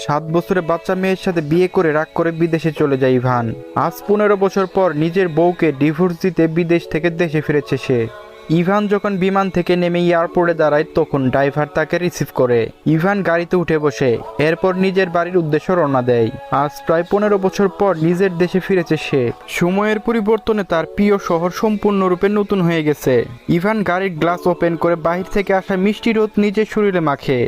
7 বছরের বাচ্চা মেয়ের সাথে বিয়ে করে রাগ করে বিদেশে চলে যায় ইভান। আজ 15 বছর পর নিজের বউকে ডিভোর্স দিতে বিদেশ থেকে দেশে ফিরেছে সে। ইভান যখন বিমান থেকে নেমে এয়ারপোর্টে দাঁড়ায় তখন ড্রাইভার তাকে রিসিভ করে। ইভান গাড়িতে উঠে বসে এরপর নিজের বাড়ির উদ্দেশ্যে রওনা দেয়। আজ প্রায় 15 বছর পর নিজের দেশে ফিরেছে সে। সময়ের পরিবর্তনে তার প্রিয় শহর সম্পূর্ণরূপে নতুন হয়ে গেছে। ইভান গাড়ির গ্লাস ওপেন করে বাহির থেকে আসা মিষ্টি রোদ নিজের শরীরে মাখে।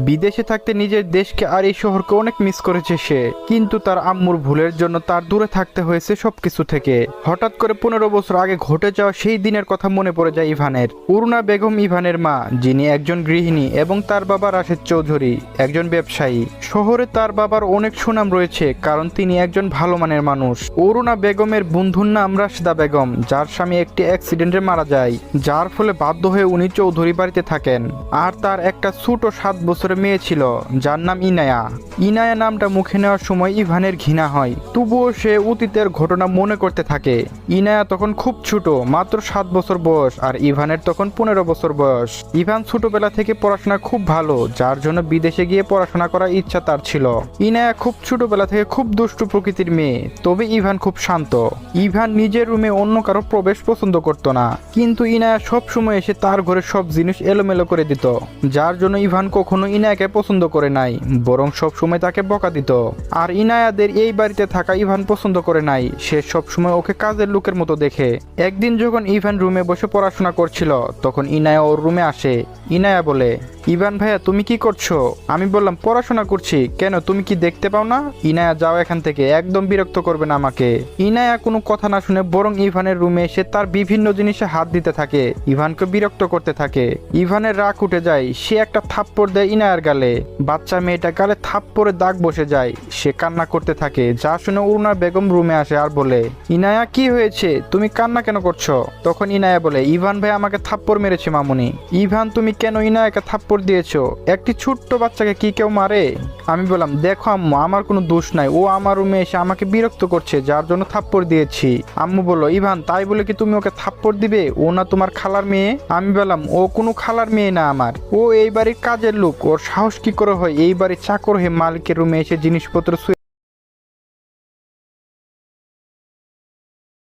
বিদেশে থাকতে নিজের দেশকে আর এই শহরকে অনেক মিস করেছে সে, কিন্তু তার আম্মুর ভুলের জন্য তার দূরে থাকতে হয়েছে সবকিছু থেকে। হঠাৎ করে 15 বছর আগে ঘটে যাওয়া সেই দিনের কথা মনে পড়ে যায় ইভানের। অরুণা বেগম ইভানের মা, যিনি একজন গৃহিণী, এবং তার বাবা রাশেদ চৌধুরী একজন ব্যবসায়ী। শহরে তার বাবার অনেক সুনাম রয়েছে কারণ তিনি একজন ভালো মানের মানুষ। অরুণা বেগমের বন্ধুর নাম রাশেদা বেগম, যার স্বামী একটি অ্যাক্সিডেন্টে মারা যায়, যার ফলে বাধ্য হয়ে উনি চৌধুরী বাড়িতে থাকেন। আর তার একটা ছোট 7 বছরের মেয়ে ছিল যার নাম ইনায়া। ইনায়া নামটা মুখে নেওয়ার সময় ইভানের ঘৃণা হয়, তবুও সে অতীতের ঘটনা মনে করতে থাকে। ইনায়া তখন খুব ছোট, মাত্র 7 বছর বয়স, আর ইভানের তখন 15 বছর বয়স। ইভান ছোটবেলা থেকে পড়াশোনা খুব ভালো, যার জন্য বিদেশে গিয়ে পড়াশোনা করার ইচ্ছা তার ছিল। ইনায়া খুব ছোটবেলা থেকে খুব দুষ্টু প্রকৃতির মেয়ে, তবে ইভান খুব শান্ত। ইভান নিজের রুমে অন্য কারো প্রবেশ পছন্দ করত না, কিন্তু ইনায়া সব সময় এসে তার ঘরে সব জিনিস এলোমেলো করে দিত, যার জন্য ইভান কখনো ইনায়াকে পছন্দ করে নাই, বরং সব সময় তাকে বকা দিত। আর ইনায়াদের এই বাড়িতে থাকা ইভান পছন্দ করে নাই, সে সব সময় ওকে কাজের লোকের মতো দেখে। একদিন যখন ইভান রুমে বসে পড়াশোনা করছিল তখন ইনায়া ওর রুমে আসে। ইনায়া বলে, ইভান ভাইয়া তুমি কি করছো? আমি বললাম পড়াশোনা করছি। কেন, তুমি কি দেখতে পাও না? ইনায়া যাও এখান থেকে, একদম বিরক্ত করবে না আমাকে। ইনায়া কোনো কথা না শুনে বরং ইভানের রুমে এসে তার বিভিন্ন জিনিসে হাত দিতে থাকে, ইভানকে বিরক্ত করতে থাকে। ইভানের রাগ উঠে যায়, সে একটা থাপ্পড় দেয় ইনায়ার গালে। বাচ্চা মেয়েটা গালে থাপ্পড়ে দাগ বসে যায়, সে কান্না করতে থাকে। যা শুনে অরুণা বেগম রুমে আসে আর বলে, ইনায়া কি হয়েছে, তুমি কান্না কেন করছো? তখন ইনায়া বলে, ইভান ভাই আমাকে থাপ্পড় মেরেছে মামুনি। ইভান তুমি কেন ইনায়াকে থাপ্পড় দিয়েছো? একটি ছোট্ট বাচ্চাকে কি কেউ মারে? আমি বললাম, দেখো আম্মু, আমার কোনো দোষ নাই, ও আমার রুমে এসে আমাকে বিরক্ত করছে, যার জন্য থাপ্পড় দিয়েছি। আম্মু বলল, ইভান তাই বলে কি তুমি ওকে থাপ্পড় দিবে? ও না তোমার খালার মেয়ে? আমি বললাম, ও কোনো খালার মেয়ে না আমার, ও এই বাড়ির কাজের লোক। ওর সাহস কি করে হয় এই বাড়ির চাকর হয়ে মালিকের রুমে এসে জিনিসপত্র